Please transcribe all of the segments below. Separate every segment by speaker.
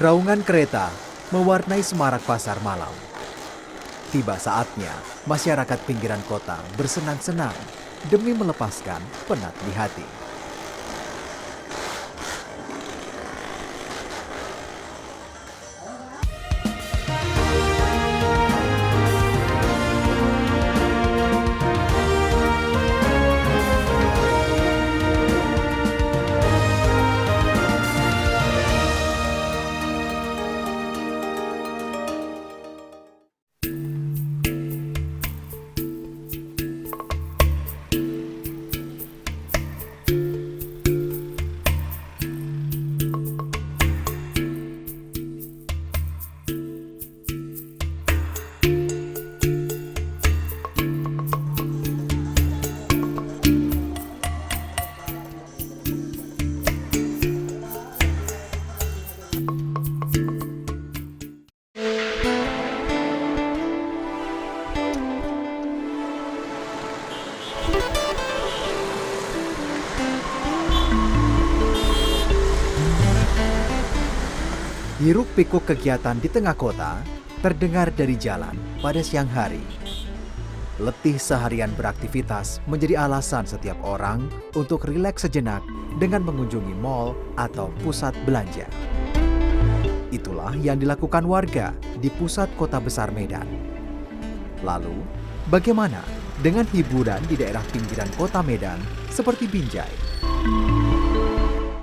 Speaker 1: Raungan kereta mewarnai semarak pasar malam. Tiba saatnya masyarakat pinggiran kota bersenang-senang demi melepaskan penat di hati. Hiruk-pikuk kegiatan di tengah kota terdengar dari jalan pada siang hari. Letih seharian beraktivitas menjadi alasan setiap orang untuk rileks sejenak dengan mengunjungi mal atau pusat belanja. Itulah yang dilakukan warga di pusat kota besar Medan. Lalu, bagaimana dengan hiburan di daerah pinggiran kota Medan seperti Binjai?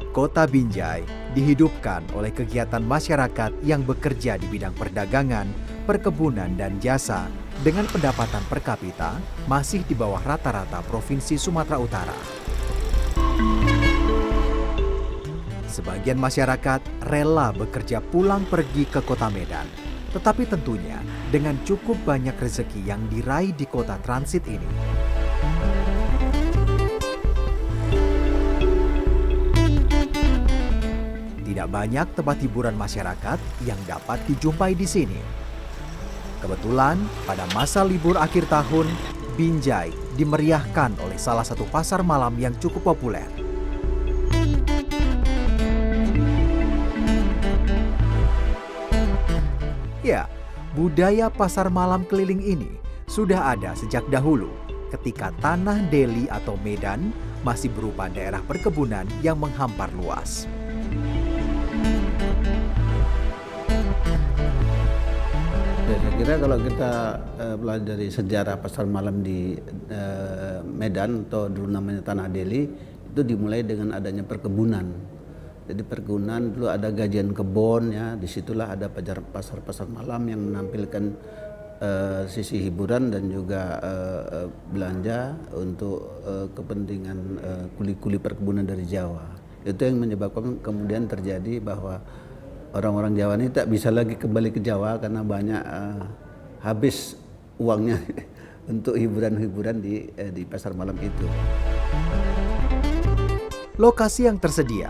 Speaker 1: Kota Binjai dihidupkan oleh kegiatan masyarakat yang bekerja di bidang perdagangan, perkebunan, dan jasa dengan pendapatan per kapita masih di bawah rata-rata Provinsi Sumatera Utara. Sebagian masyarakat rela bekerja pulang pergi ke kota Medan, tetapi tentunya dengan cukup banyak rezeki yang diraih di kota transit ini. Tidak banyak tempat hiburan masyarakat yang dapat dijumpai di sini. Kebetulan, pada masa libur akhir tahun, Binjai dimeriahkan oleh salah satu pasar malam yang cukup populer. Ya, budaya pasar malam keliling ini sudah ada sejak dahulu ketika tanah Delhi atau Medan masih berupa daerah perkebunan yang menghampar luas.
Speaker 2: Saya kira kalau kita belajar dari sejarah pasar malam di Medan atau dulu namanya Tanah Delhi, itu dimulai dengan adanya perkebunan. Jadi perkebunan dulu ada gajian kebun, ya, disitulah ada pasar malam yang menampilkan sisi hiburan dan juga belanja untuk kepentingan kuli-kuli perkebunan dari Jawa. Itu yang menyebabkan kemudian terjadi bahwa orang-orang Jawa ini tak bisa lagi kembali ke Jawa karena banyak habis uangnya untuk hiburan-hiburan di pasar malam itu.
Speaker 1: Lokasi yang tersedia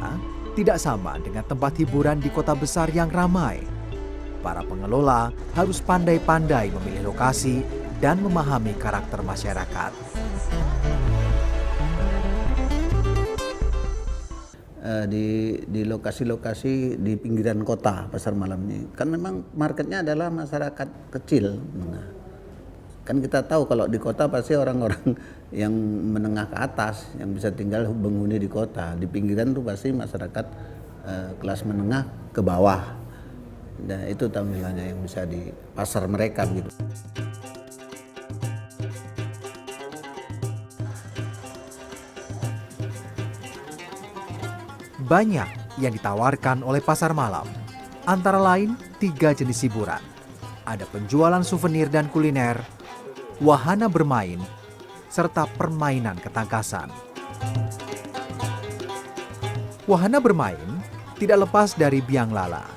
Speaker 1: tidak sama dengan tempat hiburan di kota besar yang ramai. Para pengelola harus pandai-pandai memilih lokasi dan memahami karakter masyarakat.
Speaker 2: Di lokasi-lokasi di pinggiran kota pasar malam ini kan memang marketnya adalah masyarakat kecil. Nah, kan kita tahu kalau di kota pasti orang-orang yang menengah ke atas yang bisa tinggal menghuni di kota. Di pinggiran tuh pasti masyarakat kelas menengah ke bawah. Dan itu tampilannya yang bisa di pasar mereka gitu.
Speaker 1: Banyak yang ditawarkan oleh pasar malam, antara lain 3 jenis hiburan. Ada penjualan souvenir dan kuliner, wahana bermain, serta permainan ketangkasan. Wahana bermain tidak lepas dari biang lala.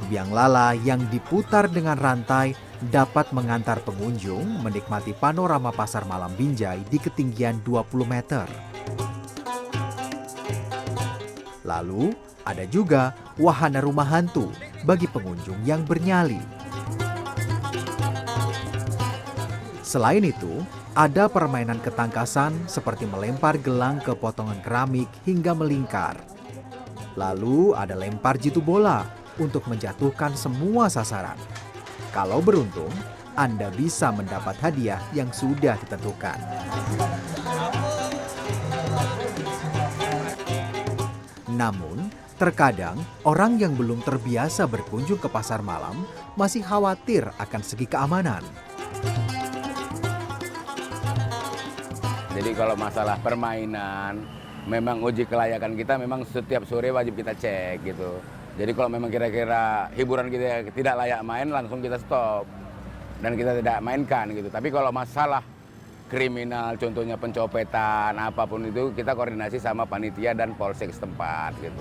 Speaker 1: Biang lala yang diputar dengan rantai dapat mengantar pengunjung menikmati panorama pasar malam Binjai di ketinggian 20 meter. Lalu, ada juga wahana rumah hantu bagi pengunjung yang bernyali. Selain itu, ada permainan ketangkasan seperti melempar gelang ke potongan keramik hingga melingkar. Lalu ada lempar jitu bola untuk menjatuhkan semua sasaran. Kalau beruntung, Anda bisa mendapat hadiah yang sudah ditentukan. Namun, terkadang orang yang belum terbiasa berkunjung ke pasar malam masih khawatir akan segi keamanan.
Speaker 3: Jadi kalau masalah permainan, memang uji kelayakan kita memang setiap sore wajib kita cek gitu. Jadi kalau memang kira-kira hiburan kita tidak layak main, langsung kita stop. Dan kita tidak mainkan gitu. Tapi kalau masalah kriminal, contohnya pencopetan, apapun itu, kita koordinasi sama panitia dan polsek setempat gitu.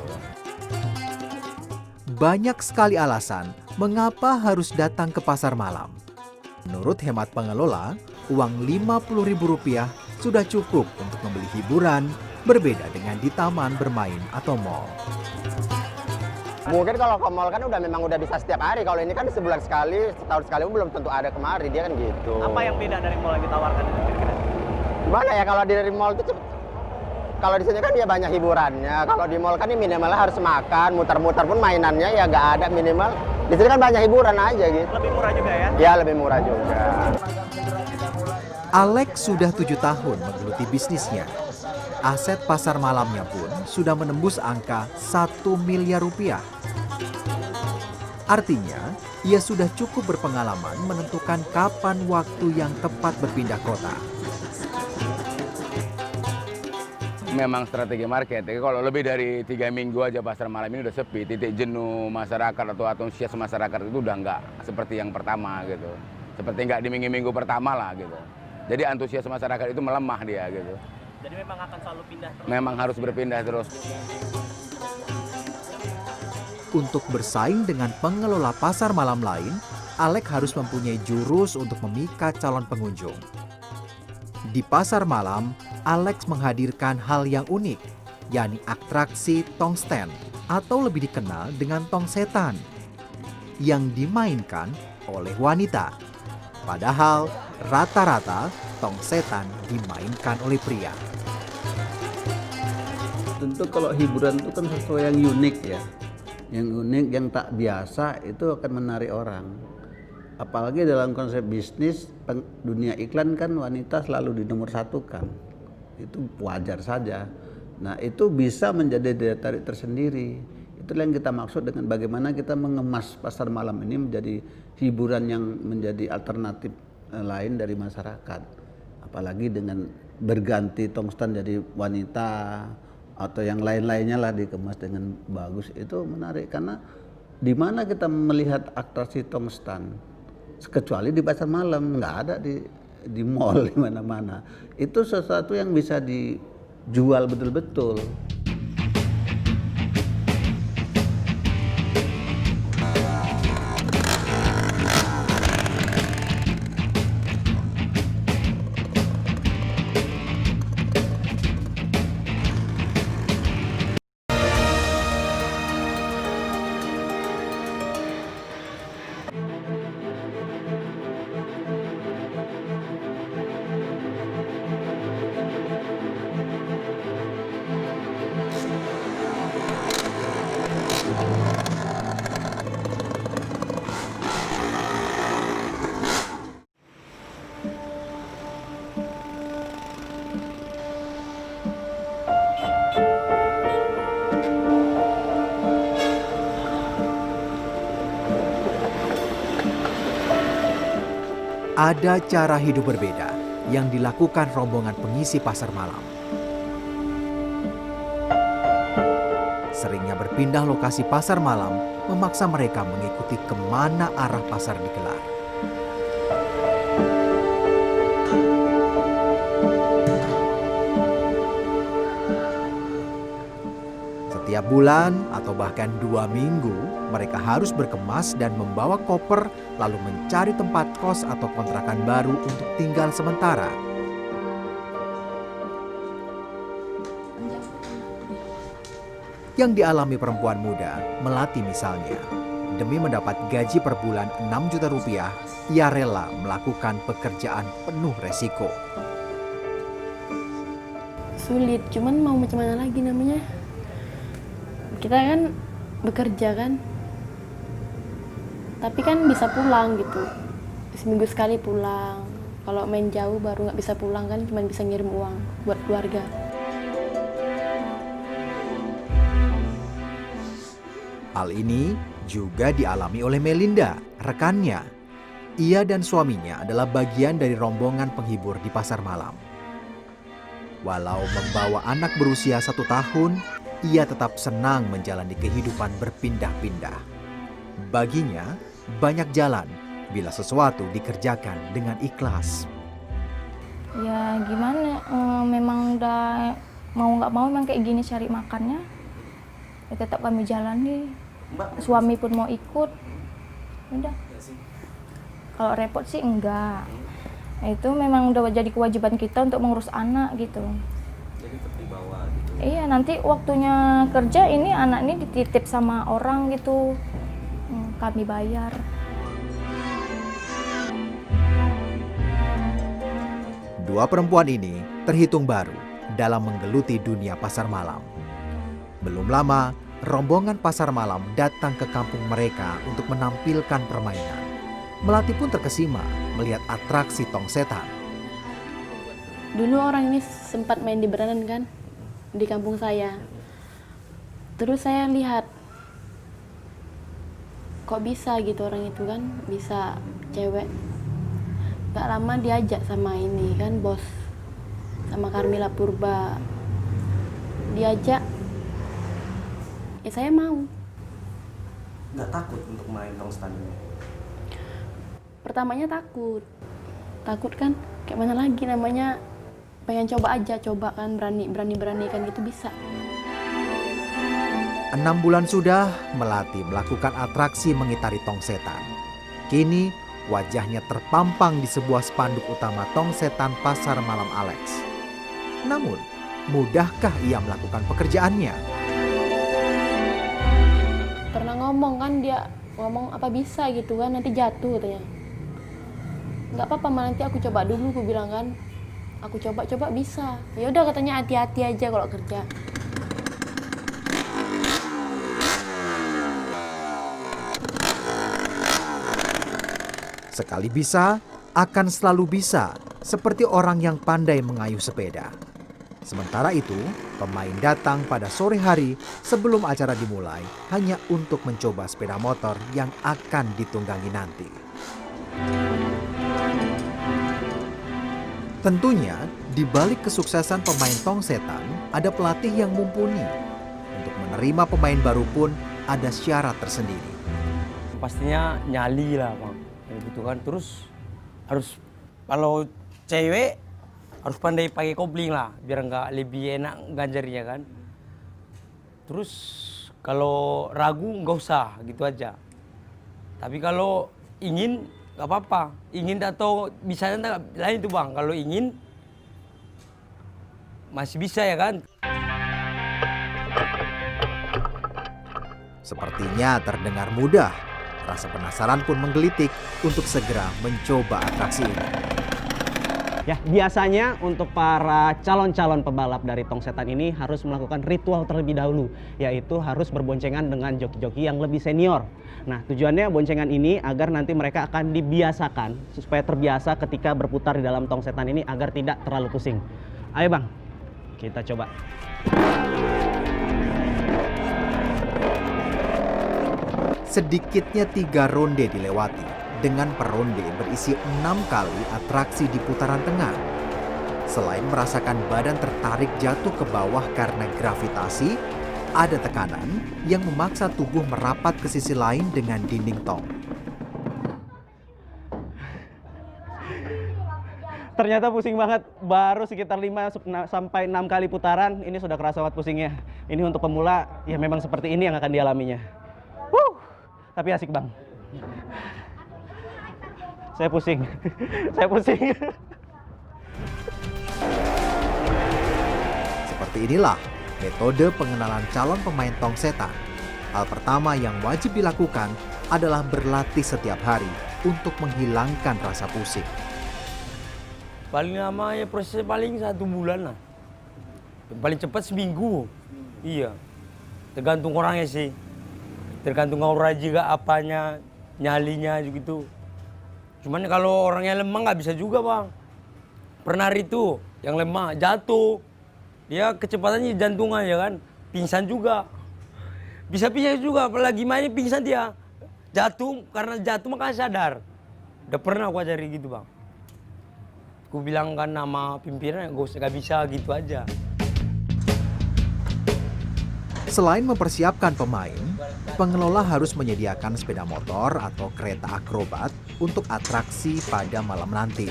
Speaker 1: Banyak sekali alasan mengapa harus datang ke pasar malam. Menurut hemat pengelola, uang Rp50.000 sudah cukup untuk membeli hiburan, berbeda dengan di taman bermain atau mal.
Speaker 4: Mungkin kalau ke mall kan memang udah bisa setiap hari. Kalau ini kan sebulan sekali, setahun sekali belum tentu ada kemari, dia kan gitu.
Speaker 5: Apa yang beda dari mall yang ditawarkan itu kira-kira?
Speaker 4: Gimana ya kalau dari mall itu kalau di sini kan dia banyak hiburannya. Kalau di mall kan ini minimalnya harus makan, muter-muter pun mainannya ya nggak ada minimal. Di sini kan banyak hiburan aja gitu.
Speaker 5: Lebih murah juga ya?
Speaker 4: Ya lebih murah juga.
Speaker 1: Alex sudah 7 tahun menggeluti bisnisnya. Aset pasar malamnya pun sudah menembus angka Rp1 miliar. Artinya, ia sudah cukup berpengalaman menentukan kapan waktu yang tepat berpindah kota.
Speaker 3: Memang strategi market, kalau lebih dari 3 minggu aja pasar malam ini udah sepi, titik jenuh masyarakat atau antusias masyarakat itu udah nggak seperti yang pertama gitu. Seperti nggak di minggu-minggu pertama lah gitu. Jadi antusias masyarakat itu melemah dia gitu.
Speaker 5: Jadi memang akan selalu pindah terus?
Speaker 3: Memang harus berpindah terus.
Speaker 1: Untuk bersaing dengan pengelola pasar malam lain, Alex harus mempunyai jurus untuk memikat calon pengunjung. Di pasar malam, Alex menghadirkan hal yang unik, yakni atraksi tong stand atau lebih dikenal dengan tong setan yang dimainkan oleh wanita. Padahal rata-rata tong setan dimainkan oleh pria.
Speaker 2: Tentu kalau hiburan itu kan sesuatu yang unik ya. Yang unik, yang tak biasa itu akan menarik orang. Apalagi dalam konsep bisnis, dunia iklan kan wanita selalu dinomorsatukan. Itu wajar saja. Nah itu bisa menjadi daya tarik tersendiri. Itulah yang kita maksud dengan bagaimana kita mengemas pasar malam ini menjadi hiburan yang menjadi alternatif lain dari masyarakat. Apalagi dengan berganti tong stand jadi wanita atau yang lain-lainnya lah dikemas dengan bagus, itu menarik. Karena di mana kita melihat atraksi tong stand, kecuali di pasar malam, nggak ada di mall di mana-mana. Itu sesuatu yang bisa dijual betul-betul.
Speaker 1: Ada cara hidup berbeda yang dilakukan rombongan pengisi pasar malam. Seringnya berpindah lokasi pasar malam memaksa mereka mengikuti kemana arah pasar digelar. Setiap bulan atau bahkan 2 minggu, mereka harus berkemas dan membawa koper lalu mencari tempat kos atau kontrakan baru untuk tinggal sementara. Yang dialami perempuan muda, Melati misalnya, demi mendapat gaji per bulan Rp6 juta, ia rela melakukan pekerjaan penuh resiko.
Speaker 6: Sulit, cuman mau macam mana lagi namanya? Kita kan bekerja kan, Tapi kan bisa pulang gitu. Seminggu sekali pulang. Kalau main jauh baru nggak bisa pulang kan, cuma bisa ngirim uang buat keluarga.
Speaker 1: Hal ini juga dialami oleh Melinda, rekannya. Ia dan suaminya adalah bagian dari rombongan penghibur di pasar malam. Walau membawa anak berusia 1 tahun, ia tetap senang menjalani kehidupan berpindah-pindah. Baginya, banyak jalan bila sesuatu dikerjakan dengan ikhlas.
Speaker 7: Ya gimana, memang udah mau nggak mau memang kayak gini cari makannya, ya tetap kami jalani. Suami pun mau ikut, udah. Kalau repot sih enggak. Itu memang udah jadi kewajiban kita untuk mengurus anak gitu. Jadi tetap dibawa gitu. Iya, nanti waktunya kerja ini anak ini dititip sama orang gitu. Kami bayar.
Speaker 1: Dua perempuan ini terhitung baru dalam menggeluti dunia pasar malam. Belum lama, rombongan pasar malam datang ke kampung mereka untuk menampilkan permainan. Melati pun terkesima melihat atraksi tong setan.
Speaker 6: Dulu orang ini sempat main di Beranan kan, di kampung saya. Terus saya lihat, kok bisa gitu orang itu kan, bisa cewek. Gak lama diajak sama ini kan bos, sama Carmila Purba. Diajak, ya saya mau.
Speaker 8: Nggak takut untuk main tong setan ini?
Speaker 6: Pertamanya takut kan, kayak mana lagi namanya, pengen coba aja, coba kan, berani kan gitu bisa.
Speaker 1: 6 bulan sudah Melati melakukan atraksi mengitari tong setan. Kini wajahnya terpampang di sebuah spanduk utama tong setan Pasar Malam Alex. Namun, mudahkah ia melakukan pekerjaannya?
Speaker 6: Pernah ngomong kan, dia ngomong apa bisa gitu kan, nanti jatuh katanya. Nggak apa-apa, nanti aku coba dulu, aku bilang kan. Aku coba bisa. Ya udah katanya hati-hati aja kalau kerja.
Speaker 1: Sekali bisa, akan selalu bisa, seperti orang yang pandai mengayuh sepeda. Sementara itu, pemain datang pada sore hari sebelum acara dimulai hanya untuk mencoba sepeda motor yang akan ditunggangi nanti. Tentunya, di balik kesuksesan pemain tong setan, ada pelatih yang mumpuni. Untuk menerima pemain baru pun ada syarat tersendiri.
Speaker 9: Pastinya nyali lah Bang, gitu kan. Terus harus, kalau cewek harus pandai pakai kopling lah, biar nggak lebih enak ganjarinya kan. Terus kalau ragu nggak usah, gitu aja. Tapi kalau ingin nggak apa-apa, ingin atau bisa lain tuh Bang. Kalau ingin masih bisa ya kan.
Speaker 1: Sepertinya terdengar mudah. Rasa penasaran pun menggelitik untuk segera mencoba atraksi ini.
Speaker 8: Ya, biasanya untuk para calon-calon pebalap dari tong setan ini harus melakukan ritual terlebih dahulu, yaitu harus berboncengan dengan joki-joki yang lebih senior. Nah, tujuannya boncengan ini agar nanti mereka akan dibiasakan supaya terbiasa ketika berputar di dalam tong setan ini agar tidak terlalu pusing. Ayo Bang, kita coba.
Speaker 1: Sedikitnya 3 ronde dilewati dengan per ronde berisi 6 kali atraksi di putaran tengah. Selain merasakan badan tertarik jatuh ke bawah karena gravitasi, ada tekanan yang memaksa tubuh merapat ke sisi lain dengan dinding tong.
Speaker 8: Ternyata pusing banget, baru sekitar 5 sampai 6 kali putaran, ini sudah kerasa banget pusingnya. Ini untuk pemula, ya memang seperti ini yang akan dialaminya. Tapi asik Bang. Saya pusing, saya pusing.
Speaker 1: Seperti inilah metode pengenalan calon pemain tong setan. Hal pertama yang wajib dilakukan adalah berlatih setiap hari untuk menghilangkan rasa pusing.
Speaker 9: Paling lama ya prosesnya paling 1 bulan lah. Yang paling cepat seminggu. Iya. Tergantung orangnya sih. Tergantung aura juga apanya. nyalinya gitu. Cuman kalau orangnya lemah nggak bisa juga bang. Pernah itu yang lemah jatuh, dia kecepatannya jantungan ya kan, pingsan juga. Bisa pingsan juga, apalagi main pingsan dia. Jatuh, karena jatuh makanya sadar. Udah pernah aku ajari gitu bang. Aku bilang kan nama pimpinan gak bisa gitu aja.
Speaker 1: Selain mempersiapkan pemain, pengelola harus menyediakan sepeda motor atau kereta akrobat untuk atraksi pada malam nanti.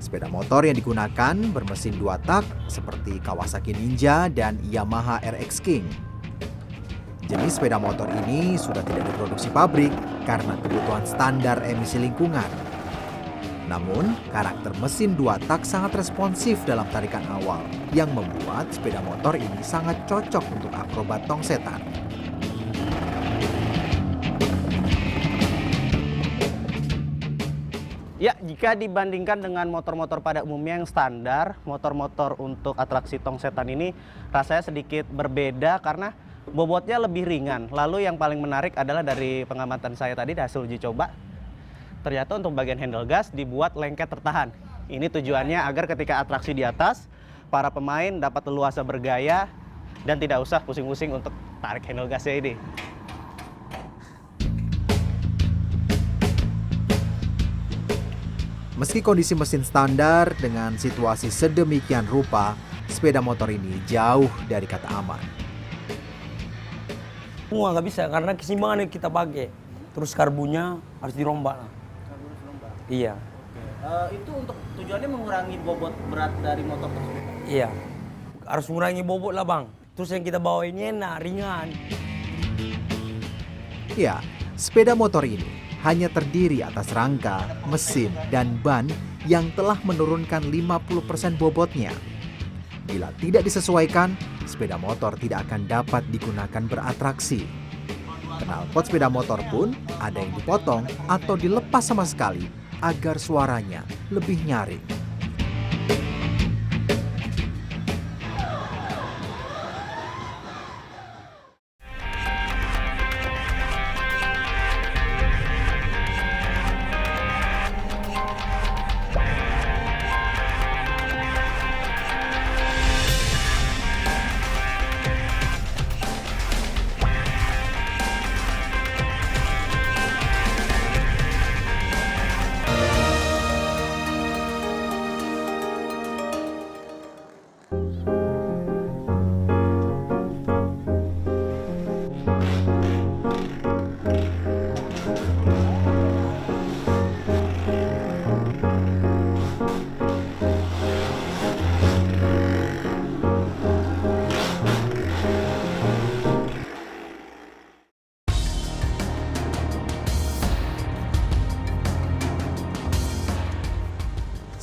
Speaker 1: Sepeda motor yang digunakan bermesin 2 tak seperti Kawasaki Ninja dan Yamaha RX King. Jenis sepeda motor ini sudah tidak diproduksi pabrik karena kebutuhan standar emisi lingkungan. Namun, karakter mesin 2 tak sangat responsif dalam tarikan awal yang membuat sepeda motor ini sangat cocok untuk akrobat tong setan.
Speaker 8: Ya, jika dibandingkan dengan motor-motor pada umumnya yang standar, motor-motor untuk atraksi tong setan ini rasanya sedikit berbeda karena bobotnya lebih ringan. Lalu yang paling menarik adalah dari pengamatan saya tadi dari hasil uji coba, ternyata untuk bagian handle gas dibuat lengket tertahan. Ini tujuannya agar ketika atraksi di atas, para pemain dapat leluasa bergaya dan tidak usah pusing-pusing untuk tarik handle gasnya ini.
Speaker 1: Meski kondisi mesin standar dengan situasi sedemikian rupa, sepeda motor ini jauh dari kata aman.
Speaker 9: Semua nggak bisa karena keseimbangan yang kita pakai. Terus karbunya harus dirombak lah. Iya.
Speaker 8: Itu untuk tujuannya mengurangi bobot berat dari motor tersebut?
Speaker 9: Iya. Harus mengurangi bobot lah bang. Terus yang kita bawa ini enak, ringan.
Speaker 1: Ya, sepeda motor ini hanya terdiri atas rangka, mesin, dan ban yang telah menurunkan 50% bobotnya. Bila tidak disesuaikan, sepeda motor tidak akan dapat digunakan beratraksi. Knalpot sepeda motor pun ada yang dipotong atau dilepas sama sekali agar suaranya lebih nyaring.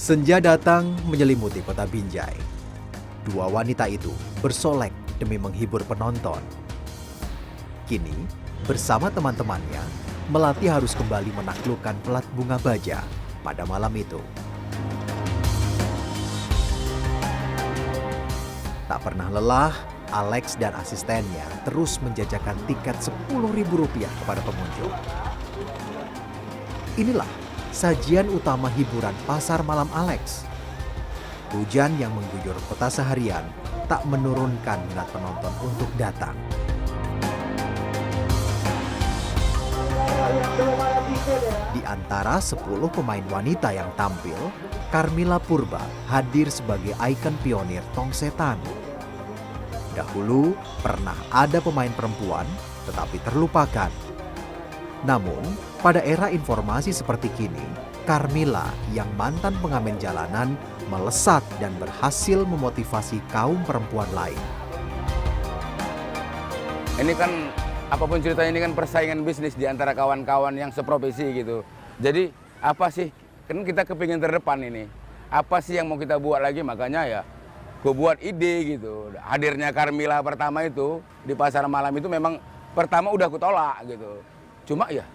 Speaker 1: Senja datang menyelimuti kota Binjai. 2 wanita itu bersolek demi menghibur penonton. Kini, bersama teman-temannya, Melati harus kembali menaklukkan Pelat Bunga Baja pada malam itu. Tak pernah lelah, Alex dan asistennya terus menjajakan tiket Rp10.000 kepada pengunjung. Inilah sajian utama hiburan pasar malam Alex. Hujan yang mengguyur kota seharian tak menurunkan minat penonton untuk datang. Di antara 10 pemain wanita yang tampil, Carmilla Purba hadir sebagai ikon pionir tong setan. Dahulu pernah ada pemain perempuan, tetapi terlupakan. Namun, pada era informasi seperti kini, Carmilla yang mantan pengamen jalanan melesat dan berhasil memotivasi kaum perempuan lain.
Speaker 3: Ini kan apapun ceritanya ini kan persaingan bisnis di antara kawan-kawan yang seprofesi gitu. Jadi apa sih, kan kita kepingin terdepan ini. Apa sih yang mau kita buat lagi, makanya ya gue buat ide gitu. Hadirnya Carmilla pertama itu di pasar malam itu memang pertama udah aku tolak gitu. Cuma ya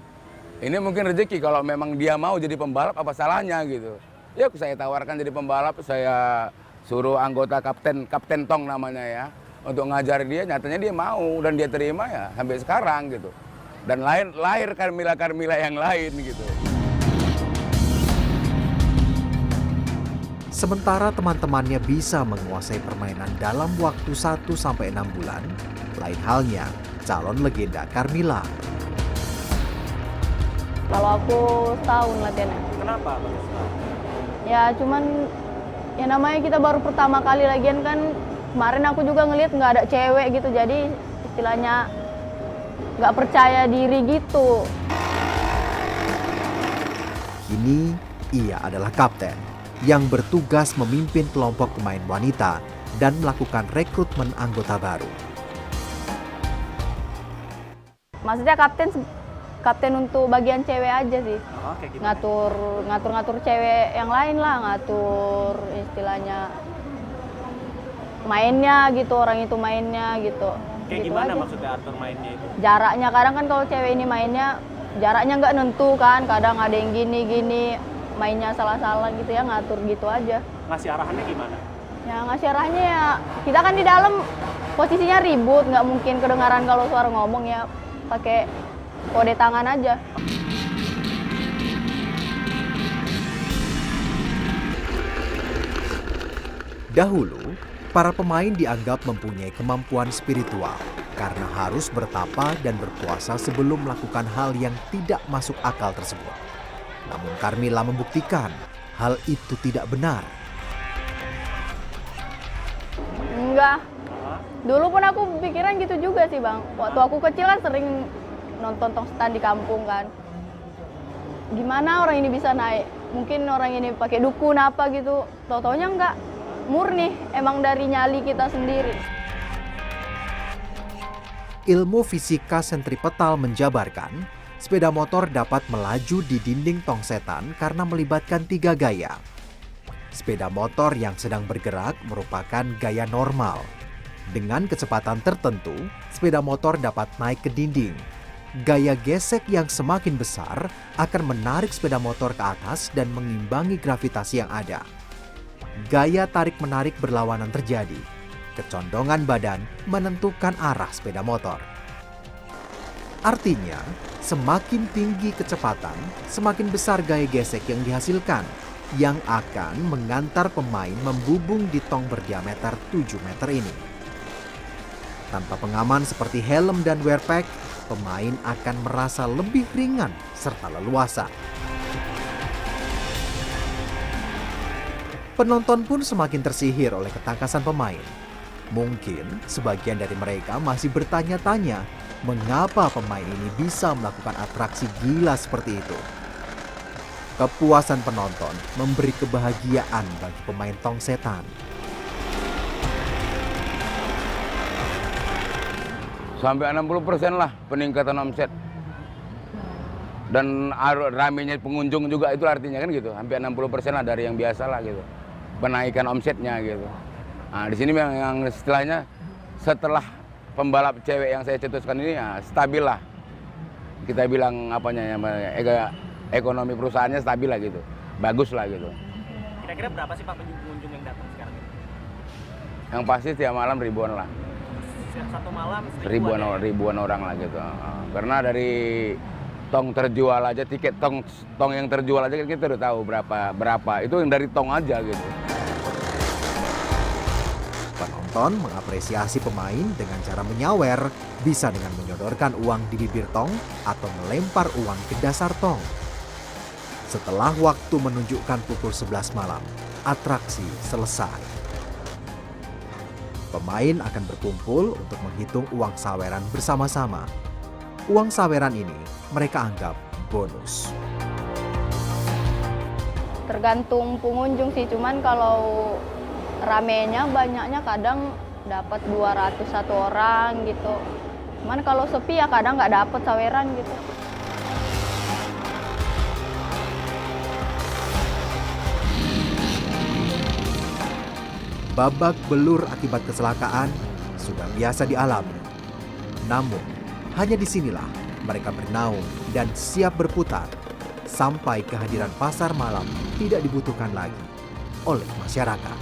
Speaker 3: ini mungkin rezeki kalau memang dia mau jadi pembalap, apa salahnya gitu. Ya saya tawarkan jadi pembalap, saya suruh anggota Kapten Tong namanya ya, untuk ngajar dia, nyatanya dia mau dan dia terima ya sampai sekarang gitu. Dan lahir Carmilla yang lain gitu.
Speaker 1: Sementara teman-temannya bisa menguasai permainan dalam waktu 1-6 bulan, lain halnya calon legenda Carmilla.
Speaker 6: Kalau aku setahun latihannya.
Speaker 5: Kenapa baru setahun?
Speaker 6: Ya cuman ya namanya kita baru pertama kali lagian kan, kemarin aku juga ngelihat nggak ada cewek gitu, jadi istilahnya nggak percaya diri gitu.
Speaker 1: Kini ia adalah kapten yang bertugas memimpin kelompok pemain wanita dan melakukan rekrutmen anggota baru.
Speaker 6: Maksudnya kapten untuk bagian cewek aja sih.
Speaker 5: Oh, kayak gitu.
Speaker 6: Ngatur cewek yang lain lah, ngatur istilahnya mainnya gitu, orang itu mainnya gitu.
Speaker 5: Kayak
Speaker 6: gitu
Speaker 5: gimana
Speaker 6: aja.
Speaker 5: maksudnya atur mainnya itu?
Speaker 6: Jaraknya kadang kan kalau cewek ini mainnya jaraknya nggak nentu kan, kadang ada yang gini mainnya salah-salah gitu ya, ngatur gitu aja.
Speaker 5: Ngasih arahannya gimana?
Speaker 6: Ya ngasih arahnya ya, kita kan di dalam posisinya ribut, nggak mungkin kedengaran kalau suara ngomong ya, pakai kode tangan aja.
Speaker 1: Dahulu, para pemain dianggap mempunyai kemampuan spiritual karena harus bertapa dan berpuasa sebelum melakukan hal yang tidak masuk akal tersebut. Namun Carmilla membuktikan hal itu tidak benar.
Speaker 6: Enggak. Dulu pun aku pikiran gitu juga sih Bang. Waktu aku kecil kan sering nonton tongsetan di kampung kan. Gimana orang ini bisa naik? Mungkin orang ini pakai dukun apa gitu. Tau-taunya enggak. Murni, emang dari nyali kita sendiri.
Speaker 1: Ilmu fisika sentripetal menjabarkan sepeda motor dapat melaju di dinding tongsetan karena melibatkan 3 gaya. Sepeda motor yang sedang bergerak merupakan gaya normal. Dengan kecepatan tertentu, sepeda motor dapat naik ke dinding. Gaya gesek yang semakin besar akan menarik sepeda motor ke atas dan mengimbangi gravitasi yang ada. Gaya tarik-menarik berlawanan terjadi. Kecondongan badan menentukan arah sepeda motor. Artinya, semakin tinggi kecepatan, semakin besar gaya gesek yang dihasilkan, yang akan mengantar pemain membubung di tong berdiameter 7 meter ini. Tanpa pengaman seperti helm dan wear pack, pemain akan merasa lebih ringan serta leluasa. Penonton pun semakin tersihir oleh ketangkasan pemain. Mungkin sebagian dari mereka masih bertanya-tanya mengapa pemain ini bisa melakukan atraksi gila seperti itu. Kepuasan penonton memberi kebahagiaan bagi pemain tongsetan.
Speaker 3: Sampai 60% lah peningkatan omset. Dan ramenya pengunjung juga itu artinya kan gitu. Hampir 60% lah dari yang biasa lah gitu. Penaikan omsetnya gitu. Nah, di sini yang istilahnya setelah pembalap cewek yang saya cetuskan ini ya stabil lah. Kita bilang apanya ya, ekonomi perusahaannya stabil lah gitu. Bagus lah gitu.
Speaker 5: Kira-kira berapa sih Pak pengunjung yang datang sekarang ini?
Speaker 3: Yang pasti tiap malam ribuan lah.
Speaker 5: Satu malam
Speaker 3: ribuan orang lah gitu. Karena dari tong terjual aja, tiket tong yang terjual aja kita udah tahu berapa. Itu yang dari tong aja gitu.
Speaker 1: Penonton mengapresiasi pemain dengan cara menyawer, bisa dengan menyodorkan uang di bibir tong atau melempar uang ke dasar tong. Setelah waktu menunjukkan pukul 11 malam, atraksi selesai. Pemain akan berkumpul untuk menghitung uang saweran bersama-sama. Uang saweran ini mereka anggap bonus.
Speaker 6: Tergantung pengunjung sih, cuman kalau ramenya banyaknya kadang dapat 200 satu orang gitu. Cuman kalau sepi ya kadang nggak dapat saweran gitu.
Speaker 1: Babak belur akibat kecelakaan sudah biasa dialami. Namun, hanya disinilah mereka bernaung dan siap berputar sampai kehadiran pasar malam tidak dibutuhkan lagi oleh masyarakat.